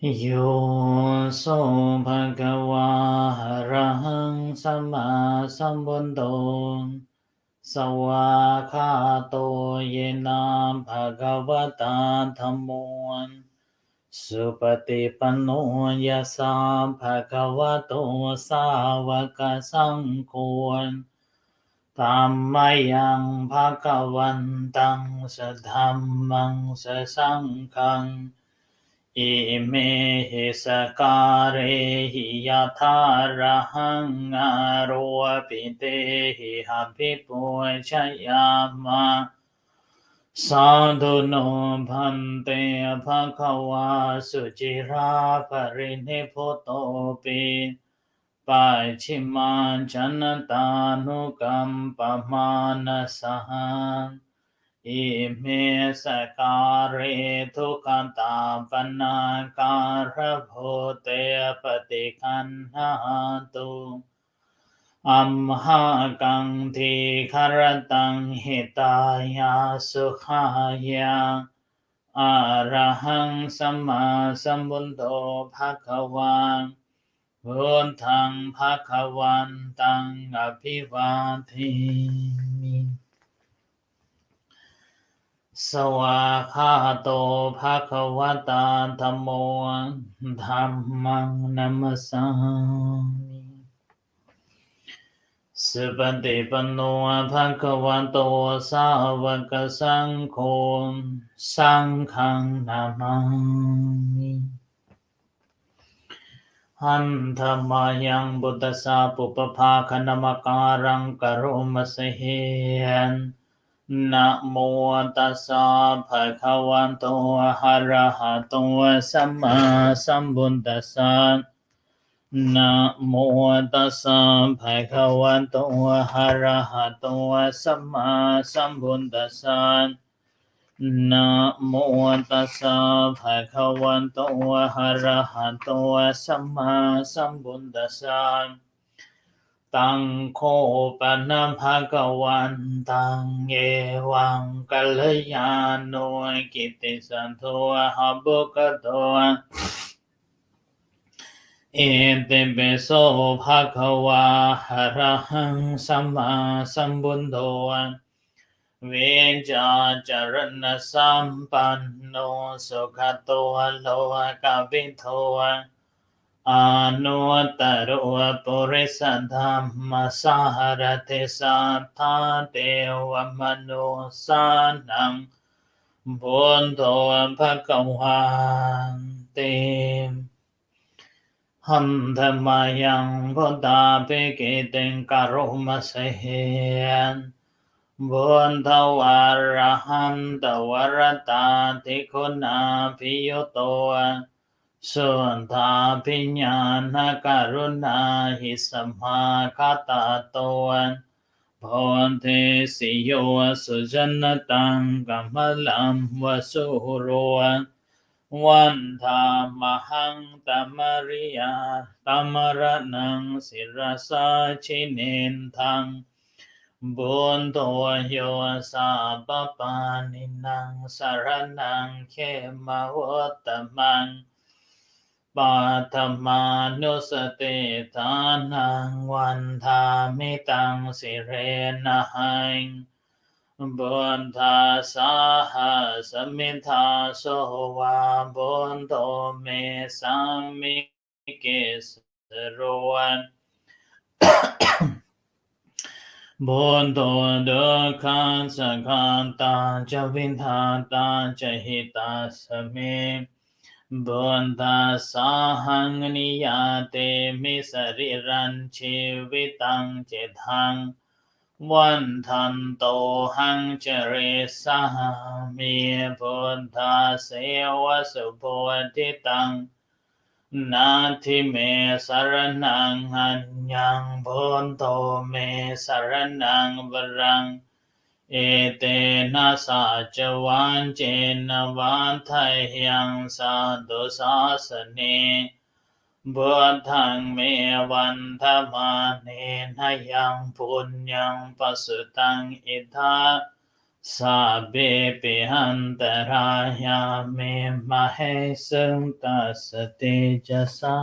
โยโสภะคะวะอะระหังสัมมาสัมพุทโธสวากขาโตเยนะภะคะวะตาธัมโมสุปฏิปันโนยัสสะภะคะวะโตสาวกสังโฆธัมมายังภะคะวันตังสะธัมมังสะสังฆังอิเมหิสการะหิยะถาระหังอาโรปิเตหิหัพพิปุชยามะสาธุโนพันเตภะคะวาสุจิราภรินิพุตโตปิปัจฉิมาจันตานุกัมปมานะสหังอิเมสการะทุกขตาปนาการะโภเตปฏิคันหาตุอัมหากังทีคารตังหิตายาสุขายาอะระหังสัมมาสัมพุทโธภะคะวาพุทธังภะคะวันตังอภิวาเทมิสวากขาโตภะคะวะตาธัมโมธัมมังนัมสสามิสุปฏิปันโนภะคะวะโตสาวกสังโฆสังฆังนามามิหันธรรมายังบุตตสสะปุปภาคณมการังกโรมสเหนนะโมตัสสะภะคะวะโตอะระหะโตสัมมาสัมพุทธัสสะนะโมตัสสะภะคะวะโตอะระหะโตสัมมาสัมพุทธัสสะนะโมตัสสะภะคะวะโตอะระหะโตสัมมาสัมพุทธัสสะตังโคปนะภะคะวันตังเอวังกัลยาโนกิตติสันโฆหบุคโตเอเตปิโสภะคะวะอะระหังสัมมาสัมพุทโธเวจาจารณสัมปันโนสุขโตโลกวิโทอนุตตรปุริสธรรมสารติสัทธาเทวมนุสานังพุทโธภะคะวันเตหัมธรรมายังพุทธาภิกิติงกโรมสเหนบุญทวารหันตวรตาติคุณาภิยุโตสุนทาภิญาณการุณาหิสัมมาคาตาโตโพธิสิโยสุจนตังกัมมลัมวสุโรวันธามหังตัมมาริยาตัมมรนังศิรสาชิเนนทังบุญโตโยสัพพปานินังสารนังเขมวัตตมังปัทมานุสติทานังวันธามิตังสิเรนะหังบุญทาสาหัสมิทาโสวาบุญโตเมสัมมิเกสโรวัน บุญโตเดขันสังฆาตาจะวินทาตาจะหิตาสเมบุญตาสาหังนิยาเตมิสริรันชีวิตังเจตังวันทันโตหังเจเรสามีบุญตาเสวสุโพธิตังนาทิเมสารนังอัญญังพุนโตเมสารนังวรังเอเตนะสัจวันเจนะวันไทยังสาธุสาสเนบุตทังเมวันธมาเนนยังปุญญังปสุตังอิทา สัพเพปิหันตรายาเมมะเหสังตัสสติจัสสะ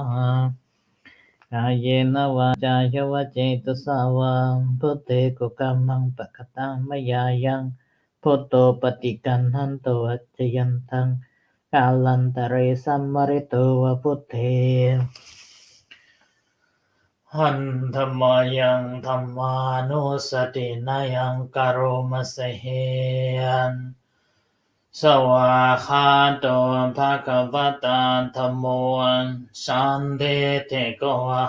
กายเยนวาจายวเจตสาวาพุทเตกุกัมมังปะกตังมยายังพุทโตปฏิกันหันโตอัจจยันตังกาลันตเรสัมมริโตวะพุทเทหันธรรมายังธรรมานุสตินายังกโรมะเสเหนสวากขาโตภะคะวะตาธัมโมสันทิฏฐิโก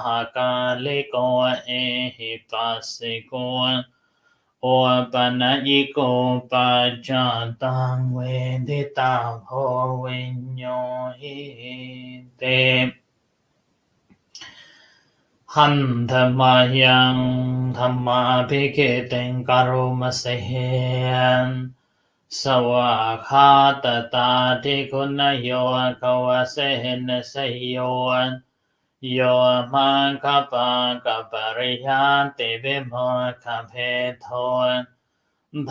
หากาลิโกเอหิปัสสิโกโอปนะยิโกปัจจตังเวทิตาโพวิญโยหิเตหันธรรมายังธรรมาภิกขุเตงกโรมะเสเหนสวากขาตตาทิคุณโยกวะเสหนเสยโยโยมังคปะกะปริยันติวิโมกขเพโท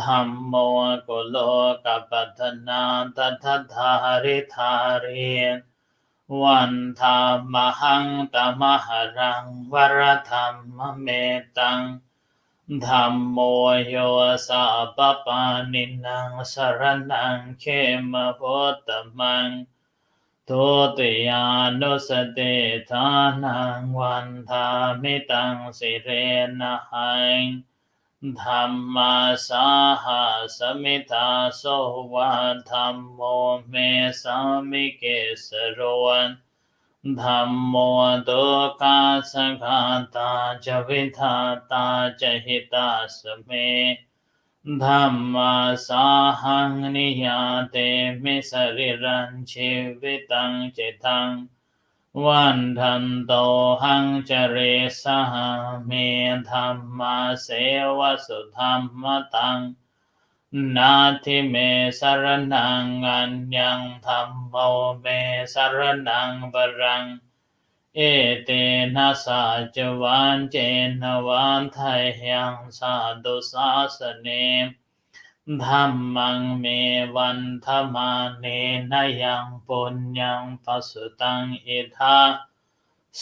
ธัมโมกุโลกัปปัฏฐานาตัทธาริธาริวันธามหังตมหรังวรธรรมเมตังธัมโมโยสัพพปานินังสรณังเขมะพุทธมังทุติยานุสติทานังวันธามิตังสิเรนะหังธัมมาสาหาสมิทาโสวะธัมโมเมสามิเกสโรธัมโมตุกขาสังฆาตาจวิทาตาจหิตาสเมธัมมาสาหังนิยาเตมิสริรันชีวิตังจิตังวันทันโตหังจเรสหาเมธัมมาเสวสุธัมมตังนาทิเมสรณังอัญญังธัมโมเมสรณังบรังเอเตนะสัจวันเจนะวันไทยังสาธุสาสเนธัมมังเมวันธมาเนนะยังปุญญังปัสสุตังอิทา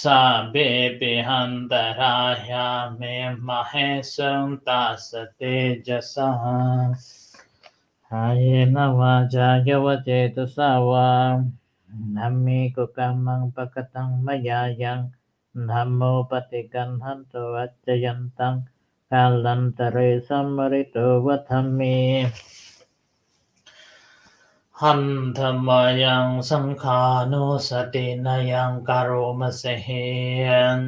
สัพเพปิหันตรายาเมมะเหสังตัสสติจัสสะหายนวาจายวเจตสาวานัมมิกุกัมมังปะกตังมยายังธัมโมปฏิกันหันโตอัจจยันตังกาลันตเรสัมมริโตวัฏฏเมหันธรรมายังสังฆานุสตินายังกโรมะเสเหน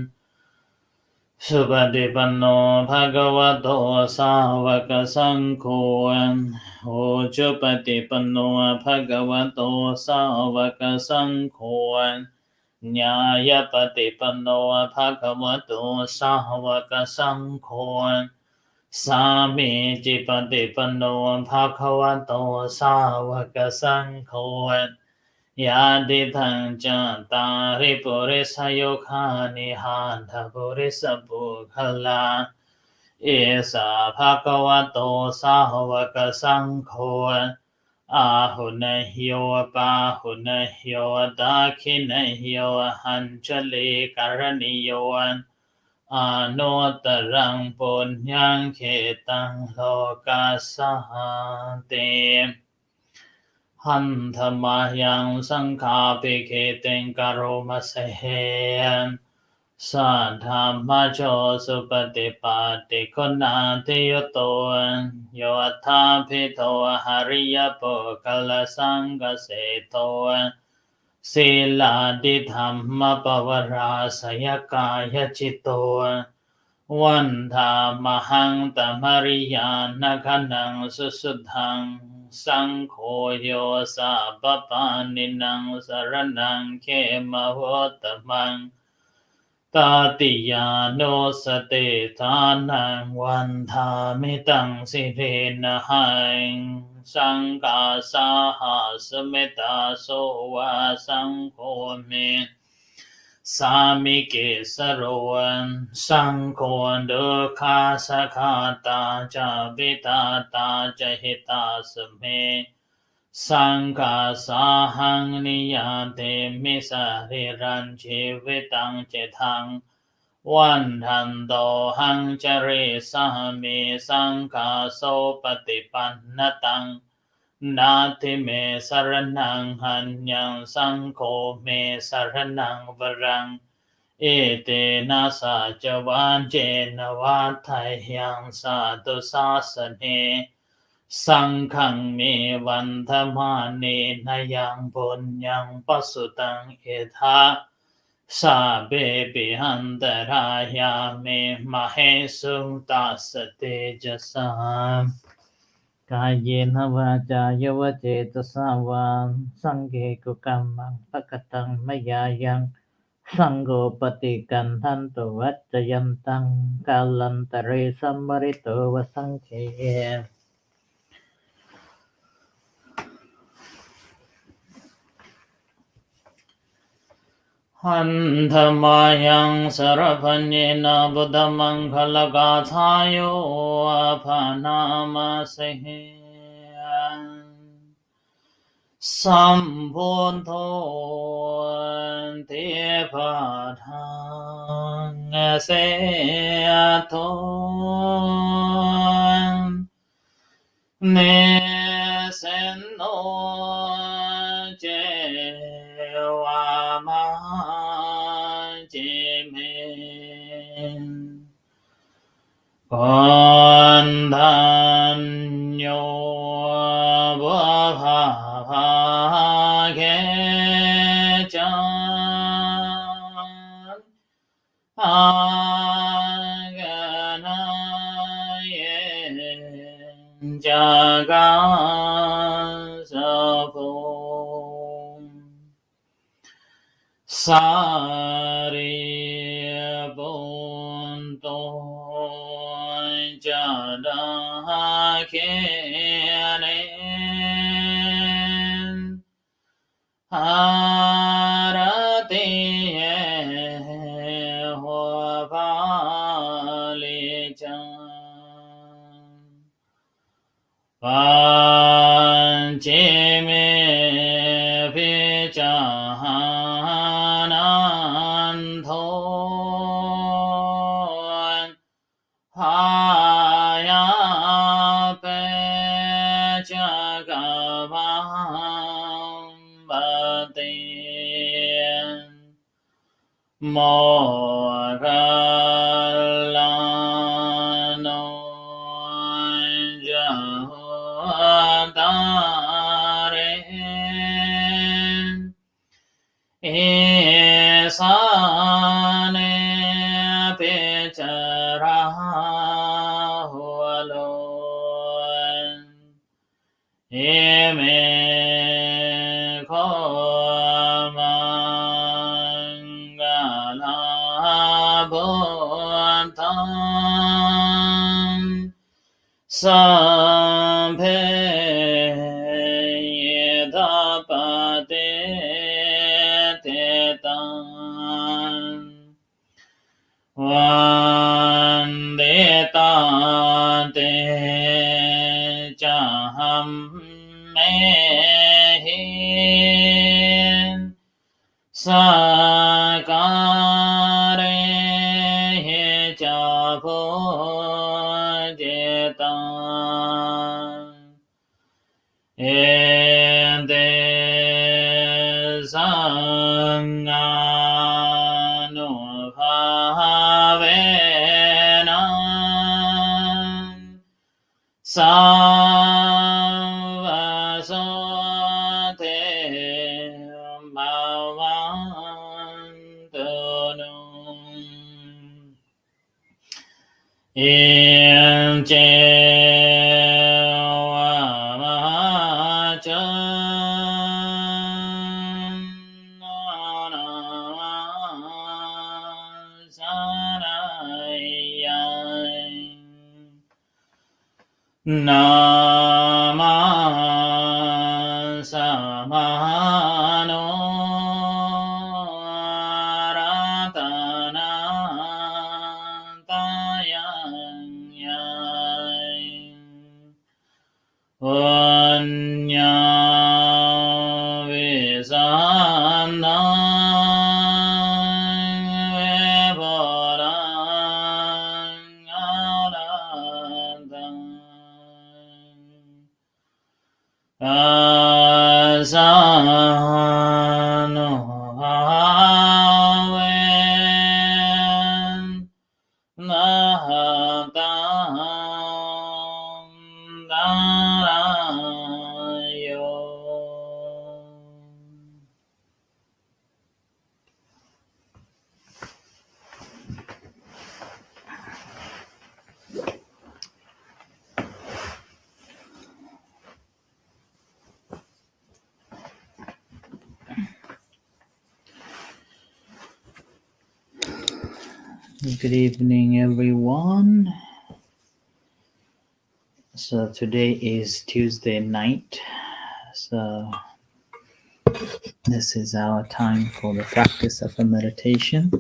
สุปฏิปันโนภะคะวะโตสาวกสังโฆโอจุปฏิปันโนภะคะวะโตสาวกสังโฆญาญปฏิปันโนภะคะวะโตสาวกสังโฆสามีจิปฏิปันโนภะคะวะโตสาวกสังโฆยาติทังจัตตาริปุริสโยคานิหันทปุริสปุคลาเอสาภะคะวะโตสาวกสังโฆอาหุนยโยปาหุนยโยตาคินยโยหันจลิกรณิโยอาโนตรังปุญญังเขตังโลกัสสหันติหันธรรมายังสังฆาภิกขุเตงกโรมะเสเหนสัทธรรมโชสุปฏิปัตติคุณาติยุตโตโยอัฏฐาภิโตหริยปุคลสังกเสโตศีลาดิธรรมปวราสยกายจิตโตวันธามหังตมริยานะขันังสุสุทังสังโฆโยสัพพปานินังสรณังเขมะพุทธมังตาติยานุสติทานังวันธามิตังสิเรนะหังสังฆาสาหาสเมตตาโสวาสังโฆเม sa mi ke sarovan sankho dukha sakhata cha vitata cha hitasme Sangha sahang niyate misariran chivitang chethang One han do hang chari sahami sangha so patipannatang Nati me saranang hanyang sangko me saranang varang Ete nasa javan jena vatayang sadhu sasane Sanghang me vantamane nayang punyang pasutang itha Sabe bihandaraya me mahesum tasate jasam Kayena vajaya vacetasa vam Sanghe kukamang pakatang mayayang Sanggo patikan hantu vajayantang Kalantare samarito vasanghe Hantamayang sarapanyena buddhamangkalagathāyo aphanamasehe Sambodho te padhang seathon Neseno jewama jimen Kondanyo bhavagechan aganayen jagasapom saribunto jadakenen arati hovalichan Panchime vijahananthon Hayape jagavam batin Mogalano jahotaren Esane picharahualon Eme komangala bhutam Samphe yedapate tetan Vandetante chaham mehin Sakare hechapujetan Ente sangano bhavenam Savasote bhavantanum Inche vamacam Nama samano asano aven nahatam darayo. Good evening, everyone. So today is Tuesday night. So this is our time for the practice of a meditation.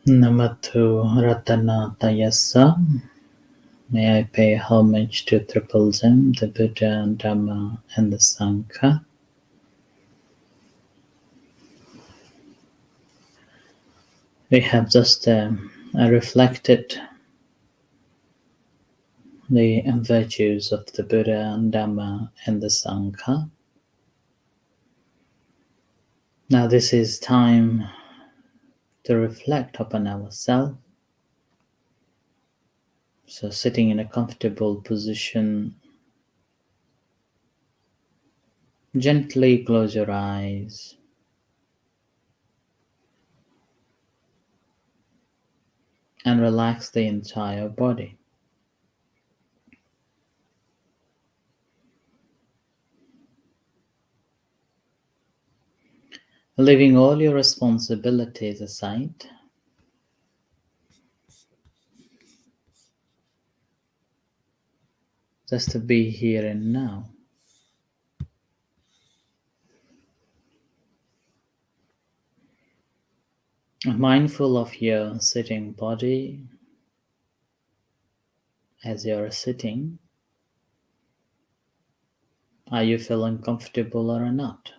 Namato Ratanatayasa. May I pay homage to Triple Zem, the Buddha, Dhamma, and the Sangha. We have just reflected the virtues of the Buddha, Dhamma, and the Sangha. Now this is time to reflect upon ourselves. So sitting in a comfortable position, gently close your eyes. And relax the entire body. Leaving all your responsibilities aside, just to be here and now. Mindful of your sitting body as you're sitting. Are you feeling comfortable or not?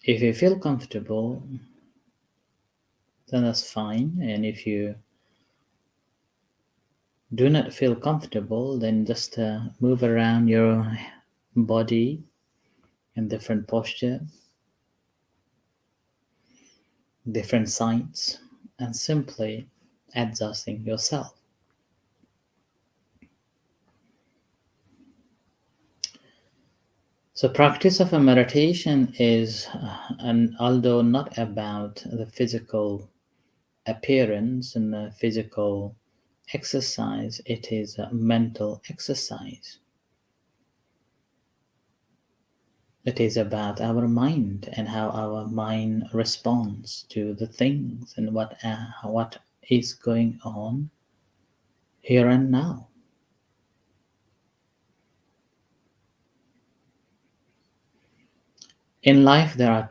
If you feel comfortable, then that's fine. And if you do not feel comfortable, then just move around your body in different postures, different sides, and simply adjusting yourself. So practice of a meditation is, although not about the physical appearance and the physical exercise, it is a mental exercise. It is about our mind and how our mind responds to the things and what is going on here and now. In life there are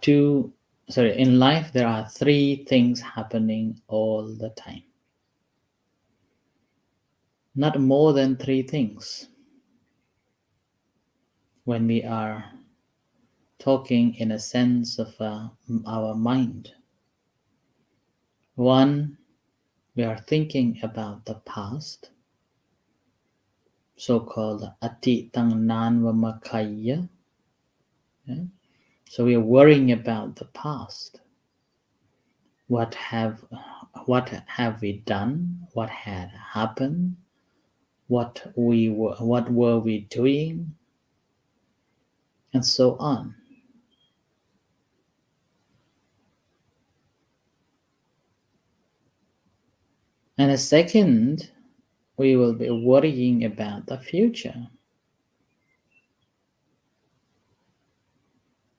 three things happening all the time. Not more than three things. When we are talking in a sense of our mind. One, we are thinking about the past, so-called atitang nanvamakaya. Yeah? So we are worrying about the past. What have what have we done, what had happened, what were we doing, and so on. And a second, we will be worrying about the future.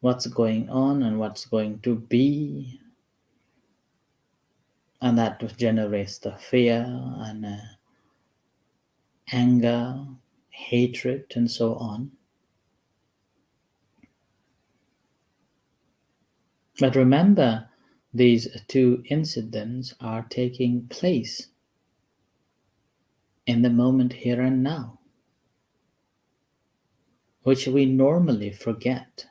What's going on and what's going to be. And that generates the fear and anger, hatred, and so on. But remember, these two incidents are taking place in the moment here and now, which we normally forget.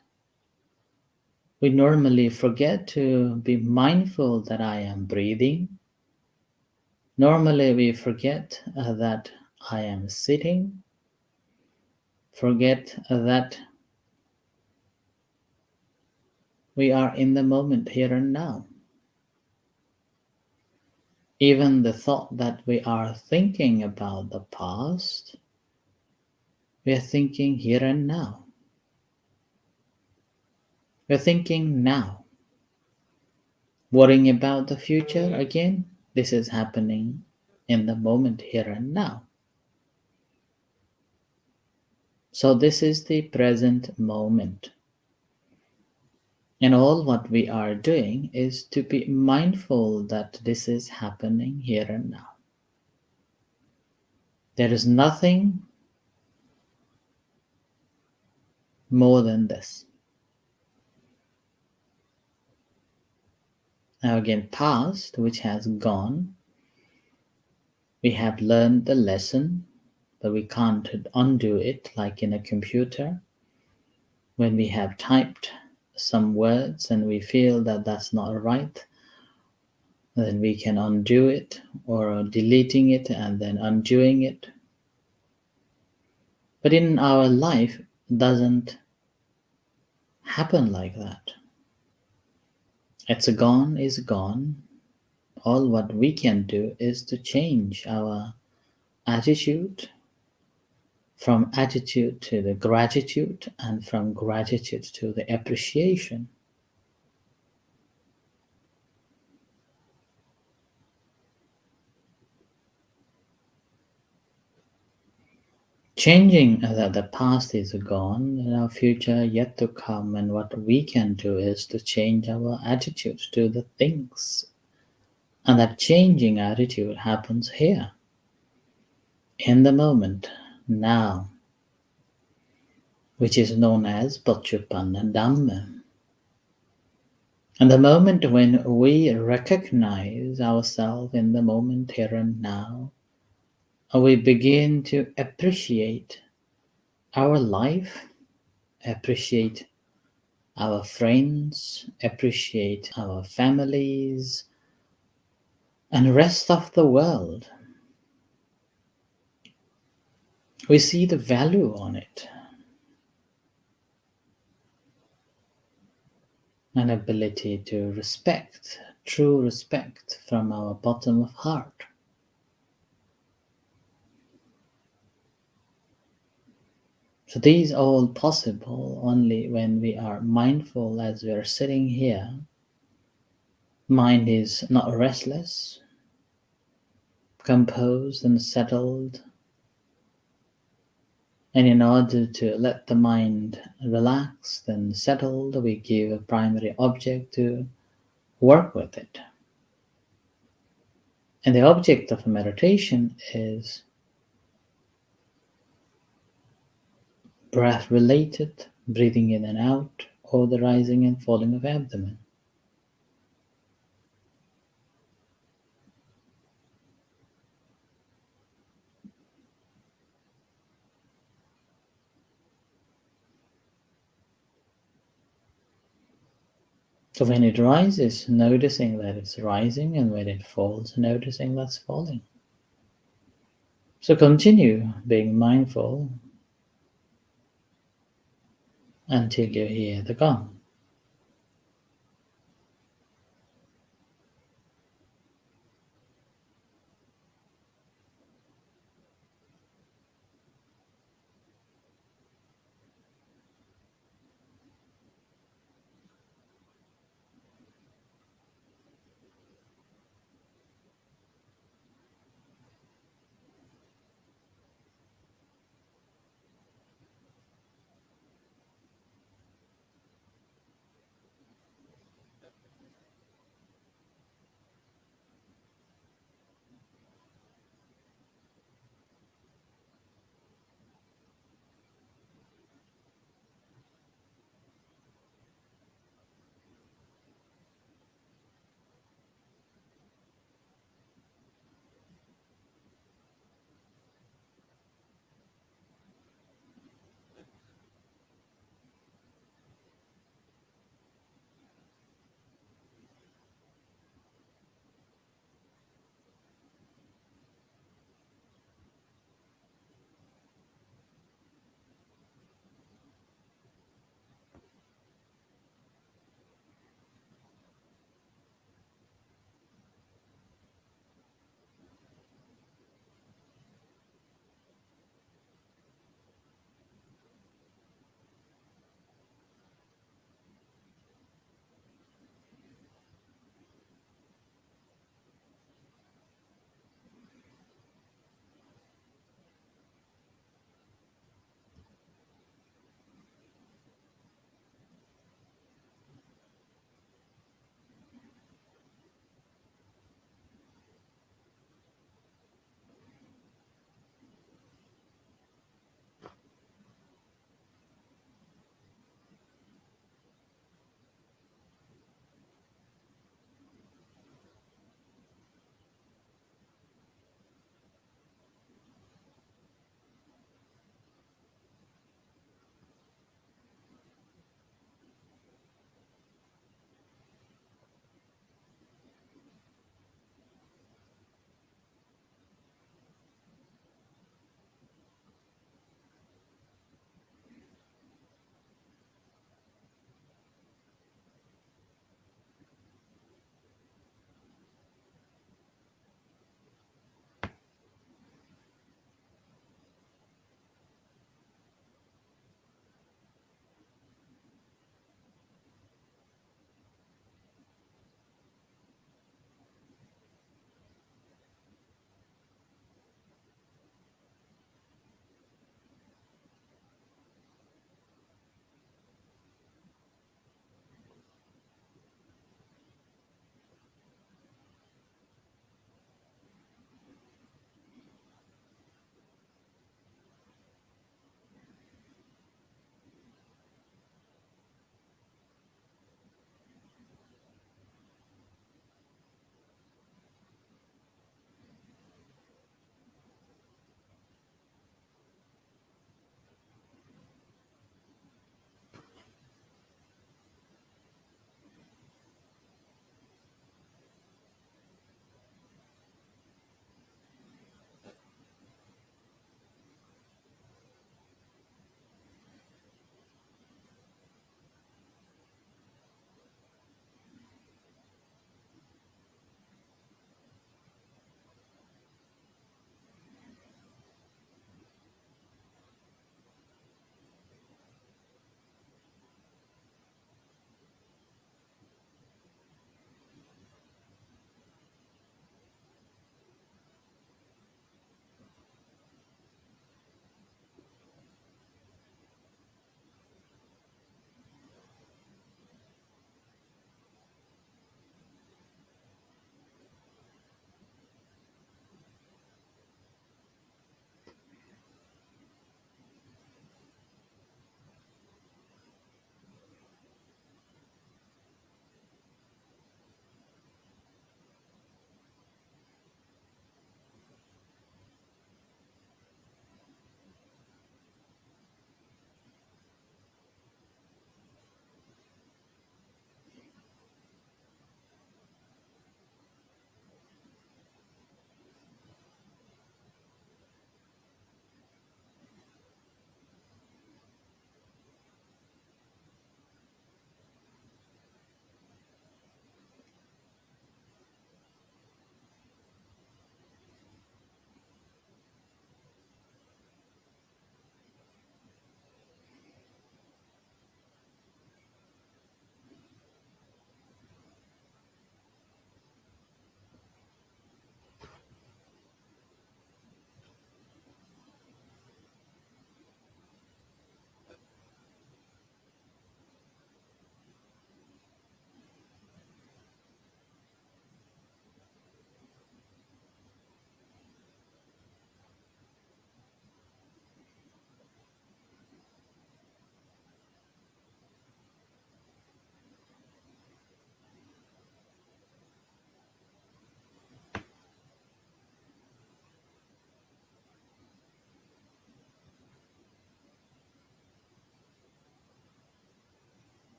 We normally forget to be mindful that I am breathing. Normally we forget that I am sitting. Forget that we are in the moment here and now. Even the thought that we are thinking about the past, we are thinking here and now. We're thinking now. Worrying about the future again, this is happening in the moment here and now. So this is the present moment. And all what we are doing is to be mindful that this is happening here and now. There is nothing more than this. Now again, past, which has gone, we have learned the lesson, but we can't undo it like in a computer. When we have typed some words and we feel that that's not right, then we can undo it, or deleting it and then undoing it. But in our life, it doesn't happen like that. It's gone is gone. All what we can do is to change our attitude, from attitude to the gratitude, and from gratitude to the appreciation. Changing that the past is gone and our future yet to come, and what we can do is to change our attitude to the things. And that changing attitude happens here, in the moment, now, which is known as Paccuppanna Dhamma. And the moment when we recognize ourselves in the moment here and now, we begin to appreciate our life, appreciate our friends, appreciate our families, and rest of the world. We see the value on it. An ability to respect, true respect from our bottom of heart. So these are all possible only when we are mindful as we are sitting here. Mind is not restless, composed and settled. And in order to let the mind relax and settled, we give a primary object to work with it. And the object of meditation is breath related, breathing in and out, or the rising and falling of abdomen. So when it rises, noticing that it's rising, and when it falls, noticing that's falling. So continue being mindful until you hear the gong.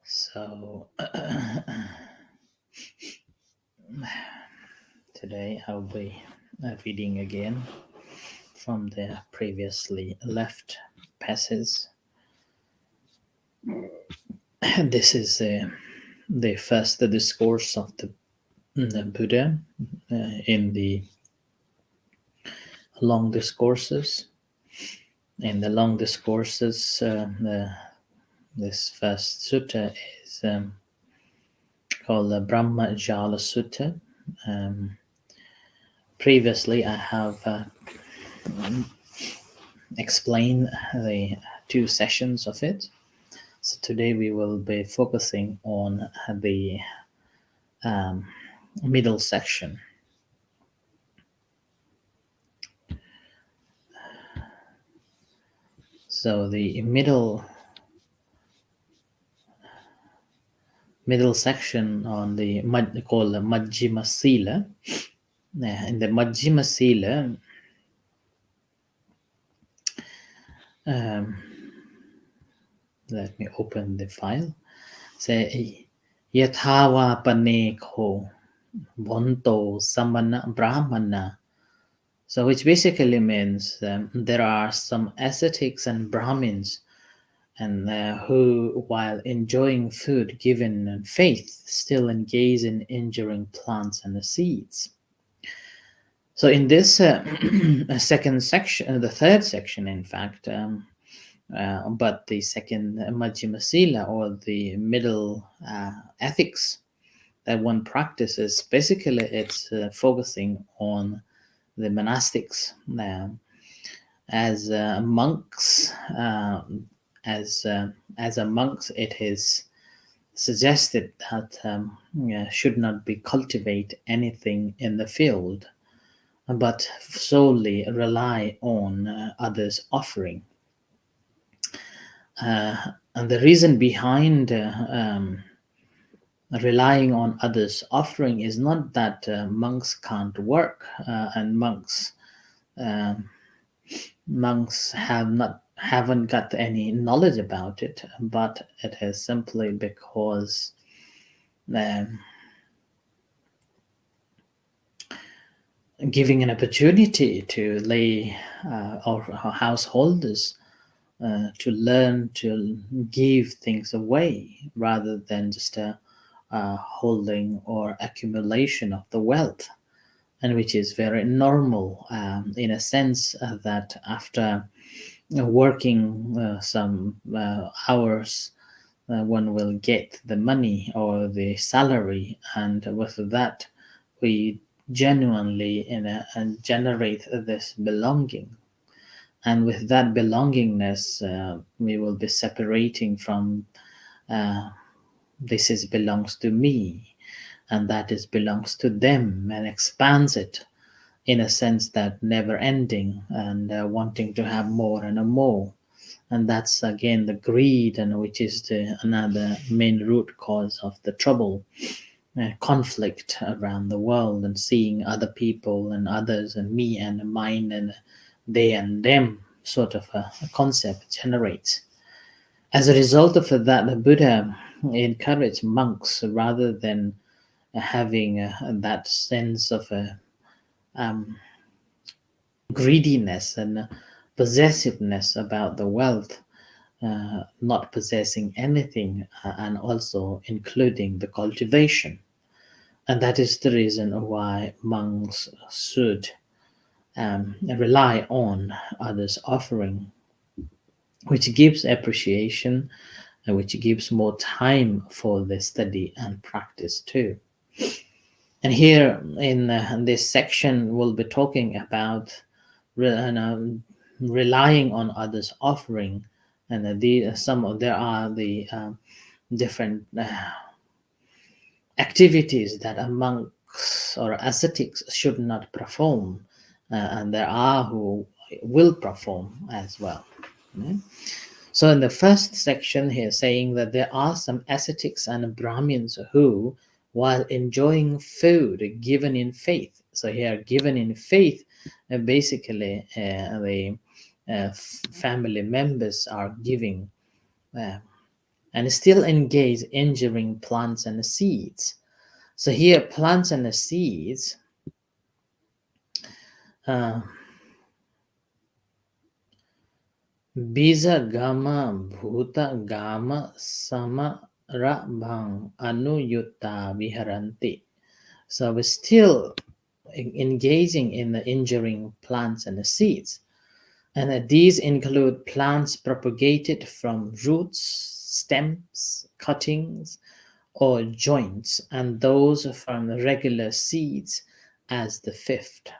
So today I'll be reading again from the previously left passage. This is the first discourse of the Buddha in the long discourses. In the long discourses, this first sutta is called the Brahma Jala Sutta. Previously, I have explained the two sessions of it. So today we will be focusing on the middle section. So the middle section on the called the Majjhima Sila. In the Majjhima Sila, let me open the file. Say Yathawa Panekho Bonto Samana Brahmana. So which basically means there are some ascetics and Brahmins and who, while enjoying food given in faith, still engage in injuring plants and the seeds. So in this second section, the third section, in fact, but the second Majjhima Sila, or the middle ethics that one practices, basically it's focusing on the monastics. As monks, as a monks, it is suggested that should not be cultivate anything in the field, but solely rely on others' offering. And the reason behind relying on others' offering is not that monks can't work, and monks haven't got any knowledge about it, but it is simply because giving an opportunity to lay our householders to learn to give things away rather than just a holding or accumulation of the wealth, and which is very normal in a sense that after working some hours one will get the money or the salary, and with that, we genuinely generate this belonging. And with that belongingness, we will be separating from this is belongs to me, and that is belongs to them, and expands it in a sense that never ending, and wanting to have more and more. And that's again the greed, and which is another main root cause of the trouble, conflict around the world, and seeing other people and others and me and mine and they and them sort of a concept generates. As a result of that, the Buddha encouraged monks, rather than having that sense of um, greediness and possessiveness about the wealth, not possessing anything, and also including the cultivation. And that is the reason why monks should rely on others' offering, which gives appreciation and which gives more time for the study and practice too. And here in this section, we'll be talking about relying on others' offering, and there are the different activities that a monks or ascetics should not perform, and there are who will perform as well. Mm. So in the first section here, saying that there are some ascetics and Brahmins who, while enjoying food given in faith, so here given in faith, basically the family members are giving, uh, and still engage injuring plants and seeds. So here, plants and seeds, uh, Bija Gama Bhuta Gama Samarabhang Anuyutta Viharanti. So we're still engaging in the injuring plants and the seeds. And these include plants propagated from roots, stems, cuttings, or joints, and those from regular seeds as the fifth.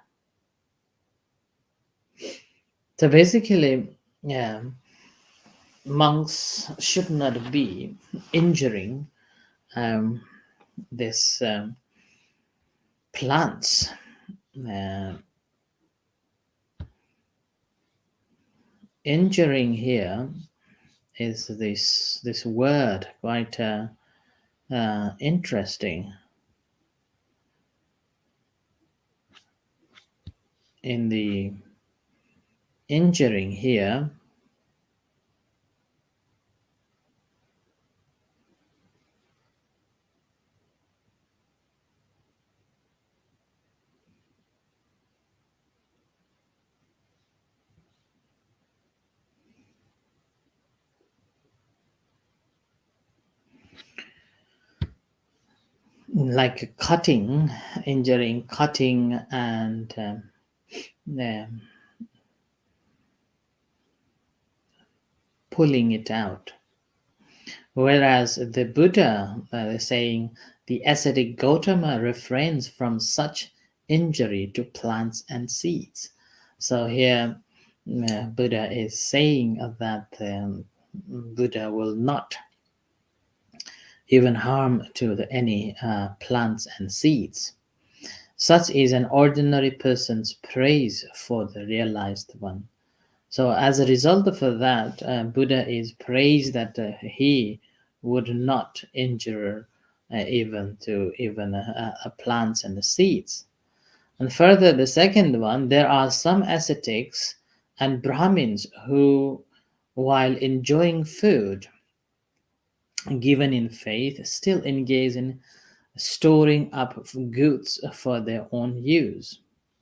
So basically, yeah, monks should not be injuring um, this plants. Uh, Injuring here is this word quite interesting. In the injuring here, like cutting, injuring, cutting, and um, pulling it out. Whereas the Buddha is saying the ascetic Gautama refrains from such injury to plants and seeds. So here, Buddha is saying that Buddha will not even harm to any plants and seeds. Such is an ordinary person's praise for the realized one. So, as a result of that, Buddha is praised that he would not injure even plants and the seeds. And further, the second one, there are some ascetics and Brahmins who, while enjoying food given in faith, still engage in storing up goods for their own use.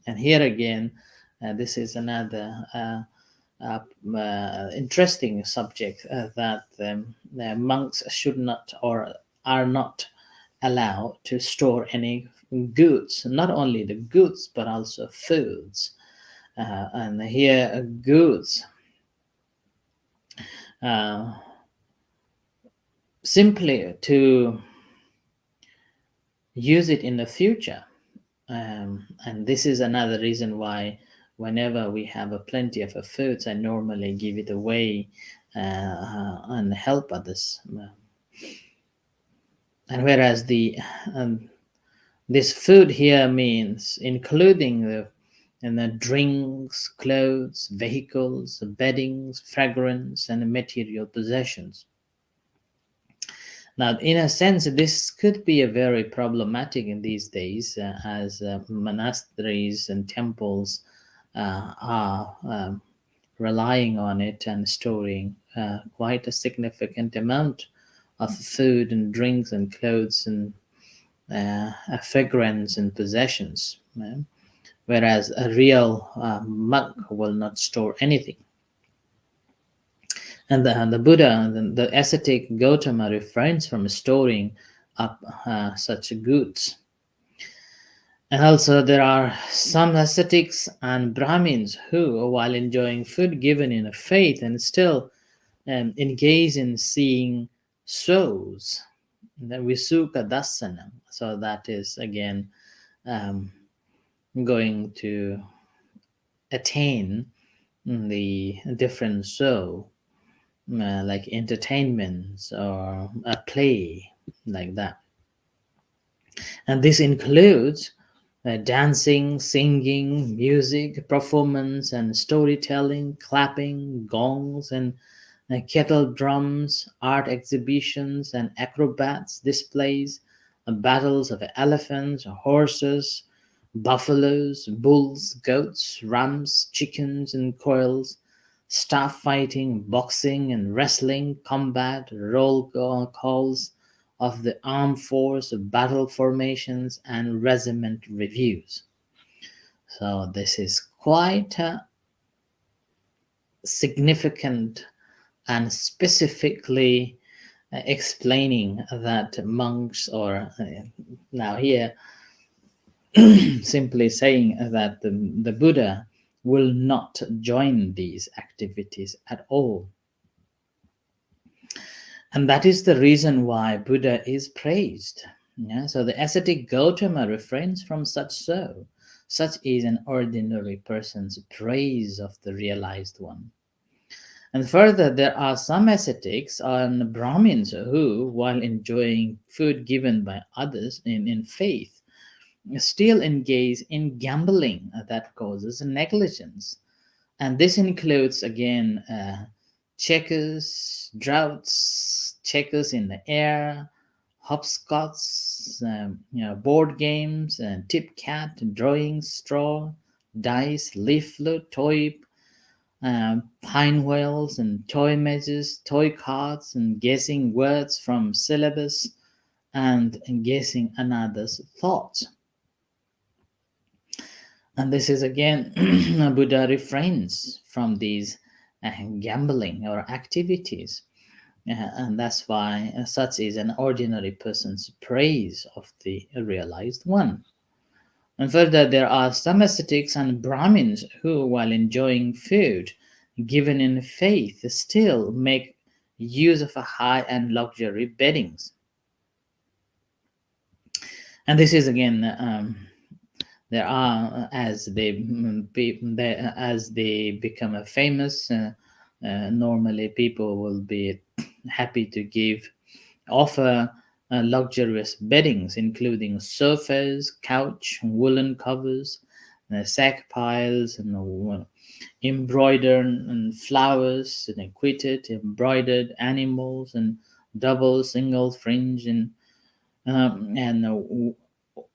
And here again, this is another interesting subject, that the monks should not or are not allowed to store any goods, not only the goods but also foods. And here, goods. Uh, simply to use it in the future. And this is another reason why whenever we have a plenty of foods, I normally give it away and help others. And whereas um, this food here means including the drinks, clothes, vehicles, beddings, fragrance, and material possessions. Now, in a sense, this could be a very problematic in these days, as monasteries and temples are relying on it and storing quite a significant amount of food and drinks and clothes and fragrance and possessions, whereas a real monk will not store anything. And the Buddha, the ascetic Gautama, refrains from storing up such goods. And also, there are some ascetics and Brahmins who, while enjoying food given in faith, and still engage in seeing souls, the Visuka Dasana. So, that is again um, going to attain the different soul, like entertainments or a play like that. And this includes dancing, singing, music, performance, and storytelling, clapping, gongs, and kettle drums, art exhibitions, and acrobats displays, battles of elephants, horses, buffaloes, bulls, goats, rams, chickens, and quails, staff fighting, boxing and wrestling, combat, calls of the armed force, battle formations, and regiment reviews. So this is quite significant and specifically explaining that monks, or now here simply saying that the Buddha will not join these activities at all. And that is the reason why Buddha is praised. Yeah? So the ascetic Gautama refrains from such so. Such is an ordinary person's praise of the realized one. And further, there are some ascetics and Brahmins who, while enjoying food given by others in faith, still engage in gambling that causes negligence. And this includes, again, checkers, droughts, checkers in the air, hopscotch, board games, tip cat, drawing straw, dice, leaf flute, toy pine whales and toy mazes, toy cards, and guessing words from syllabus and guessing another's thoughts. And this is again, Buddha refrains from these gambling or activities. And that's why such is an ordinary person's praise of the realized one. And further, there are some ascetics and Brahmins who, while enjoying food given in faith, still make use of a high and luxury beddings. And this is again, there are as they become famous. Normally, people will be happy to offer luxurious beddings, including sofas, couch, woolen covers, sack piles, and embroidered and flowers, and quilted, embroidered animals, and double, single fringe, and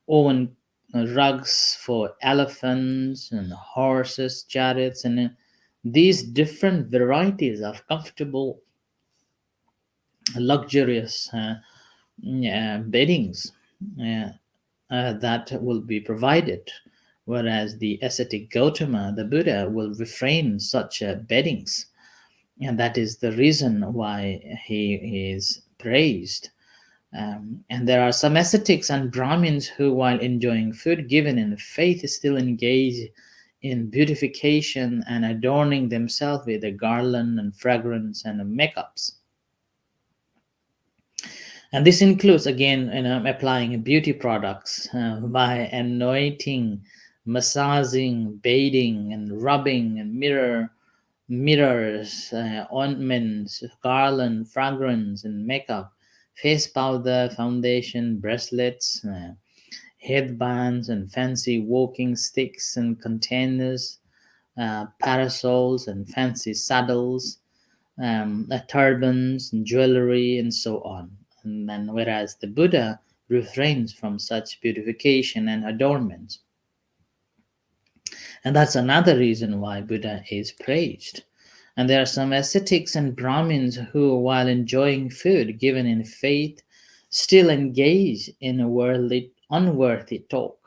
woven rugs for elephants and horses, chariots, and these different varieties of comfortable, luxurious beddings uh, that will be provided, whereas the ascetic Gautama, the Buddha, will refrain such beddings, and that is the reason why he is praised. And there are some ascetics and Brahmins who, while enjoying food given in faith, still engage in beautification and adorning themselves with a garland and fragrance and makeups. And this includes again, applying beauty products by anointing, massaging, bathing, and rubbing, and mirrors, ointments, garland, fragrance, and makeup, face powder, foundation, bracelets, headbands, and fancy walking sticks and containers, parasols and fancy saddles, turbans and jewelry, and so on. And then, whereas the Buddha refrains from such beautification and adornments. And that's another reason why Buddha is praised. And there are some ascetics and Brahmins who, while enjoying food given in faith, still engage in a worldly, unworthy talk.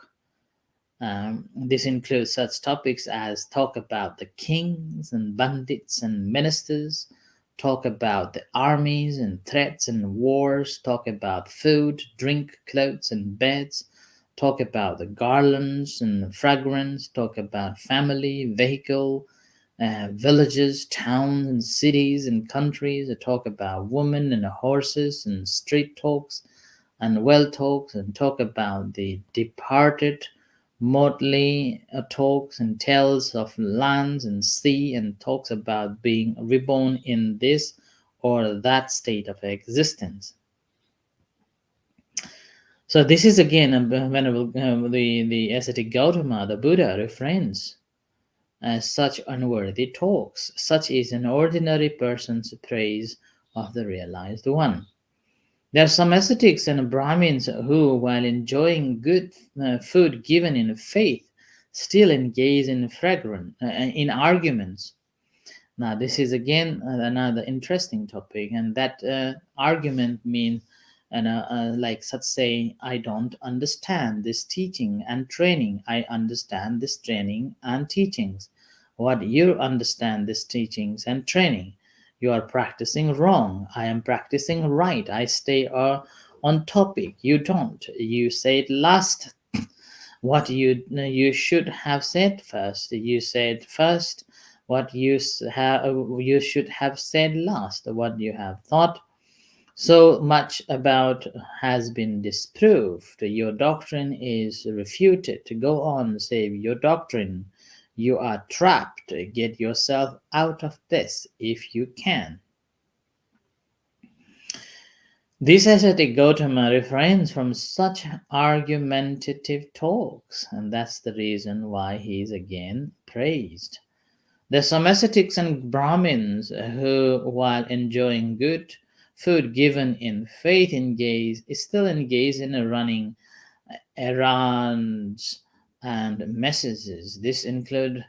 This includes such topics as talk about the kings and bandits and ministers, talk about the armies and threats and wars, talk about food, drink, clothes, and beds, talk about the garlands and fragrance, talk about family, vehicle, villages, towns, and cities and countries. They talk about women and horses and street talks and well talks, and talk about the departed, motley talks and tales of lands and sea, and talks about being reborn in this or that state of existence. So this is again venerable the ascetic Gautama, the Buddha, refrains such unworthy talks. Such is an ordinary person's praise of the realized one. There are some ascetics and Brahmins who, while enjoying good food given in faith, still engage in arguments. Now, this is again another interesting topic, and that argument means, like such say, I don't understand this teaching and training. I understand this training and teachings. What you understand this teachings and training? You are practicing wrong. I am practicing right. I stay on topic. You don't. You say it last. What you should have said first. You said first what you should have said last. What you have thought so much about has been disproved. Your doctrine is refuted. Go on, save your doctrine. You are trapped. Get yourself out of this if you can. This ascetic Gautama refrains from such argumentative talks, and that's the reason why he is again praised. There's some ascetics and Brahmins who, while enjoying good food given in faith, still engage in running errands and messages. This include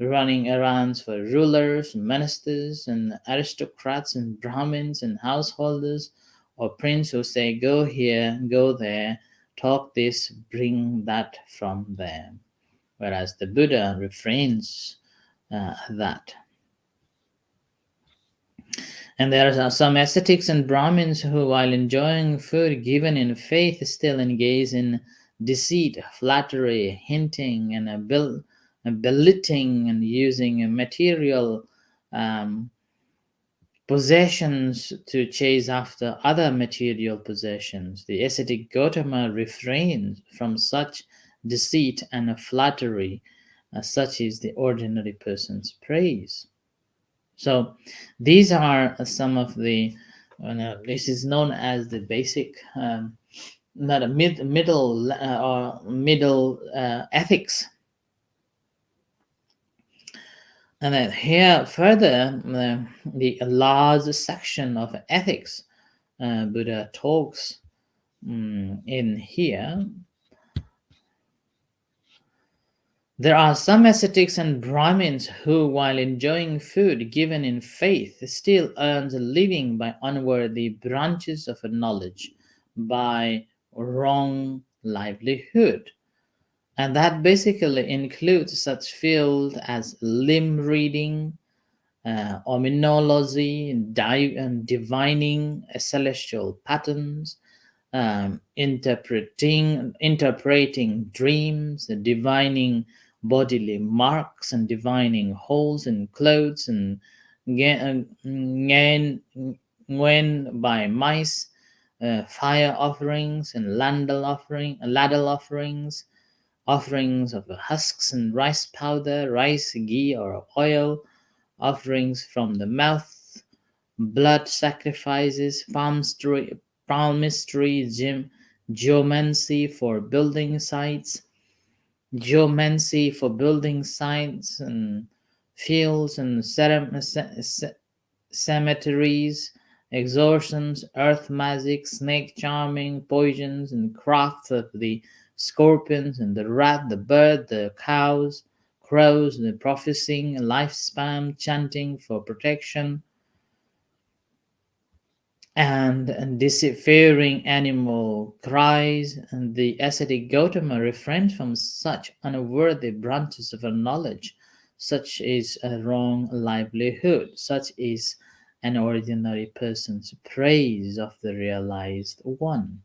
running errands for rulers, ministers, and aristocrats, and Brahmins and householders, or prince who say, go here, go there, talk this, bring that from there. Whereas the Buddha refrains that. And there are some ascetics and Brahmins who, while enjoying food given in faith, still engage in deceit, flattery, hinting, and belittling, and using material um, possessions to chase after other material possessions. The ascetic Gautama refrains from such deceit and flattery, such is the ordinary person's praise. So these are some of the, this is known as the basic, not a middle ethics. And then here further, the large section of ethics Buddha talks in here. There are some ascetics and Brahmins who, while enjoying food given in faith, still earns a living by unworthy branches of knowledge, by wrong livelihood. And that basically includes such fields as limb reading, ominology, and divining celestial patterns, interpreting dreams, divining bodily marks, and divining holes in clothes, and when by mice, fire offerings and ladle offerings, offerings of husks and rice powder, rice, ghee, or oil, offerings from the mouth, blood sacrifices, palmistry, geomancy for building sites, and fields and cemeteries, exorcisms, earth magic, snake charming, poisons, and crafts of the scorpions and the rat, the bird, the crows, the prophesying, lifespan, chanting for protection, and deceiving animal cries, and the ascetic Gautama refrained from such unworthy branches of knowledge. Such is a wrong livelihood. Such is an ordinary person's praise of the realized one.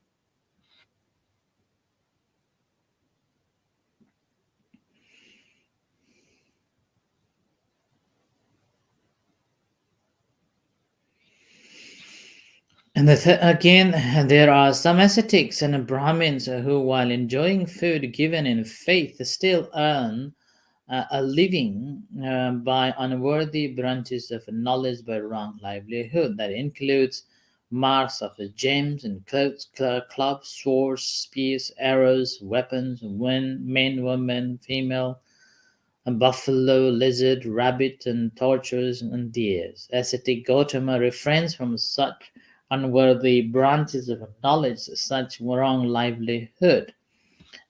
And again, there are some ascetics and Brahmins who, while enjoying food given in faith, still earn a living by unworthy branches of knowledge by wrong livelihood. That includes marks of gems and clothes, clubs, swords, spears, arrows, weapons, men, women, female, a buffalo, lizard, rabbit, and tortoise and deers. Ascetic Gautama refrains from such unworthy branches of knowledge, such wrong livelihood.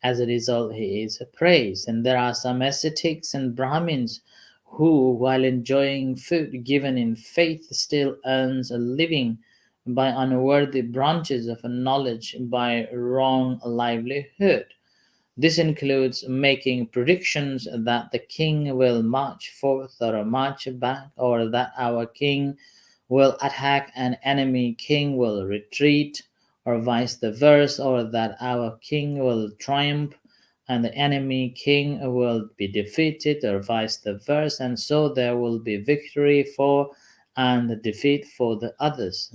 As a result, he is praised. And there are some ascetics and Brahmins who, while enjoying food given in faith, still earns a living by unworthy branches of knowledge by wrong livelihood. This includes making predictions that the king will march forth or march back, or that our king will attack an enemy king will retreat, or vice versa, or that our king will triumph and the enemy king will be defeated, or vice versa, and so there will be victory for and defeat for the others.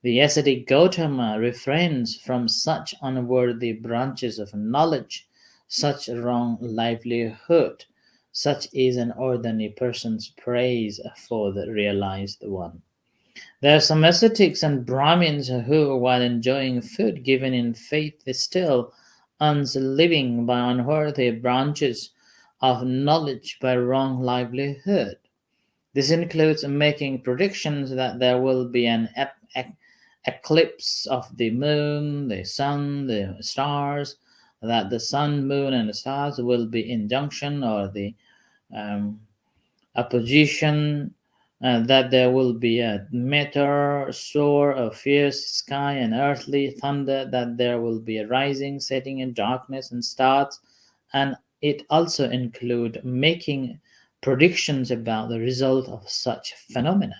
The ascetic Gautama refrains from such unworthy branches of knowledge, such wrong livelihood. Such is an ordinary person's praise for the realized one. There are some ascetics and Brahmins who, while enjoying food given in faith, still earns a living by unworthy branches of knowledge by wrong livelihood. This includes making predictions that there will be an eclipse of the moon, the sun, the stars, that the sun, moon, and the stars will be in junction, or the um, opposition, that there will be a meteor, soar, a fierce sky, and earthly thunder, that there will be a rising, setting in darkness and stars, and it also include making predictions about the result of such phenomena.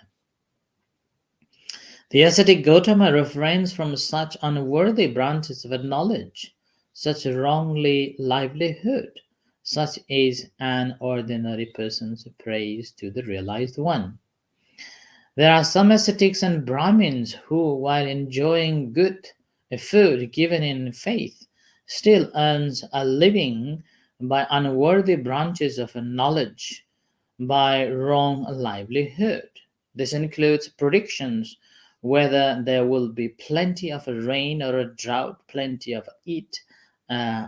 The ascetic Gautama refrains from such unworthy branches of knowledge, such wrongly livelihood. Such is an ordinary person's praise to the realized one. There are some ascetics and Brahmins who, while enjoying good food given in faith, still earns a living by unworthy branches of knowledge by wrong livelihood. This includes predictions whether there will be plenty of rain or a drought, plenty of eat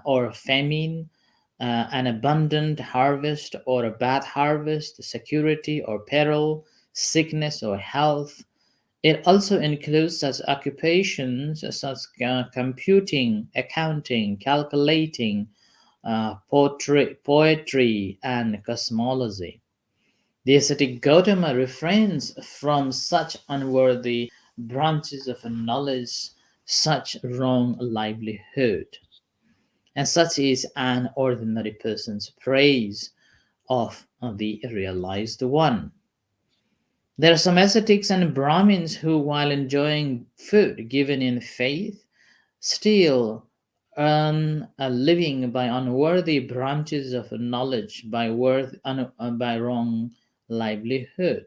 or famine, an abundant harvest or a bad harvest, security or peril, sickness or health. It also includes such occupations such as computing, accounting, calculating, poetry, and cosmology. The ascetic Gautama refrains from such unworthy branches of knowledge, such wrong livelihood. And such is an ordinary person's praise of the realized one. There are some ascetics and Brahmins who, while enjoying food given in faith, still earn a living by unworthy branches of knowledge by wrong livelihood.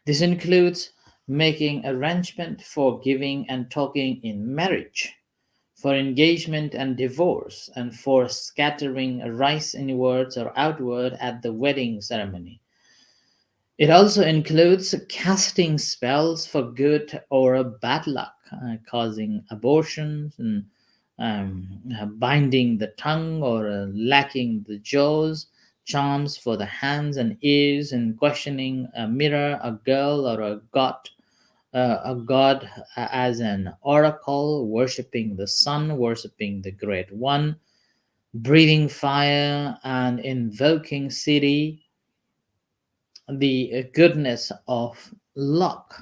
This includes making arrangement for giving and talking in marriage, for engagement and divorce, and for scattering rice inwards or outward at the wedding ceremony. It also includes casting spells for good or bad luck, causing abortions, and binding the tongue or lacking the jaws, charms for the hands and ears, and questioning a mirror, a girl, or a god as an oracle, worshipping the sun, worshipping the great one, breathing fire, and invoking city, the goodness of luck.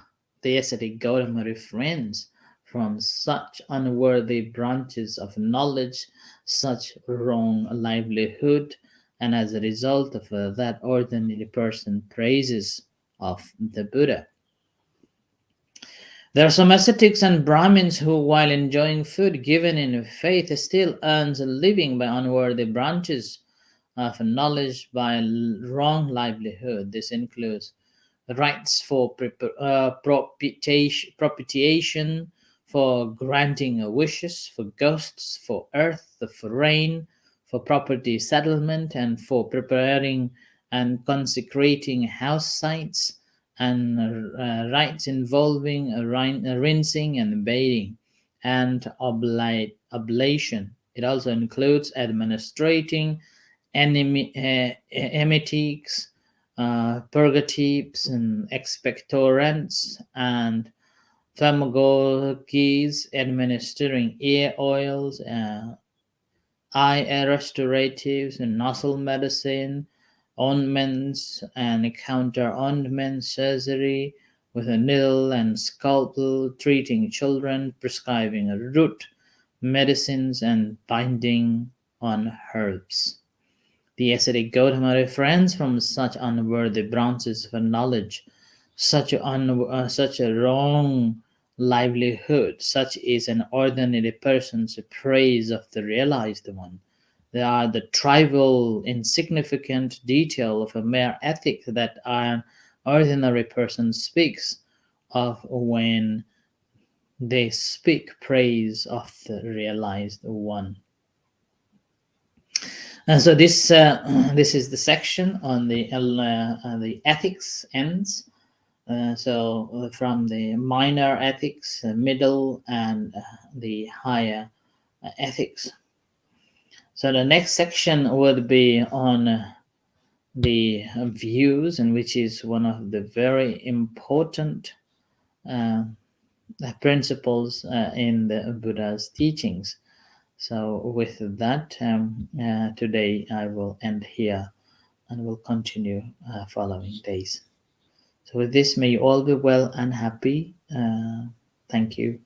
The ascetic Gautama refrains from such unworthy branches of knowledge, such wrong livelihood, and as a result of that, ordinary person praises of the Buddha. There are some ascetics and Brahmins who, while enjoying food given in faith, still earns a living by unworthy branches of knowledge by wrong livelihood. This includes rights for propitiation, for granting wishes, for ghosts, for earth, for rain, for property settlement, and for preparing and consecrating house sites, and rites involving rinsing and bathing, and oblation. It also includes administrating emetics, purgatives, and expectorants, and pharmacologies, administering ear oils, eye restoratives, and nostril medicine, ointments, and counter ointment surgery with a needle and scalpel, treating children, prescribing root medicines, and binding on herbs. The ascetic Gautama refrains from such unworthy branches of knowledge, such a wrong livelihood, such is an ordinary person's praise of the realized one. They are the trivial, insignificant detail of a mere ethic that an ordinary person speaks of when they speak praise of the realized one. And so this this is the section on the ethics ends. So from the minor ethics, middle, and the higher ethics. So the next section would be on the views, and which is one of the very important uh, principles in the Buddha's teachings. So with that, today I will end here and will continue following days. So with this, may you all be well and happy. Thank you.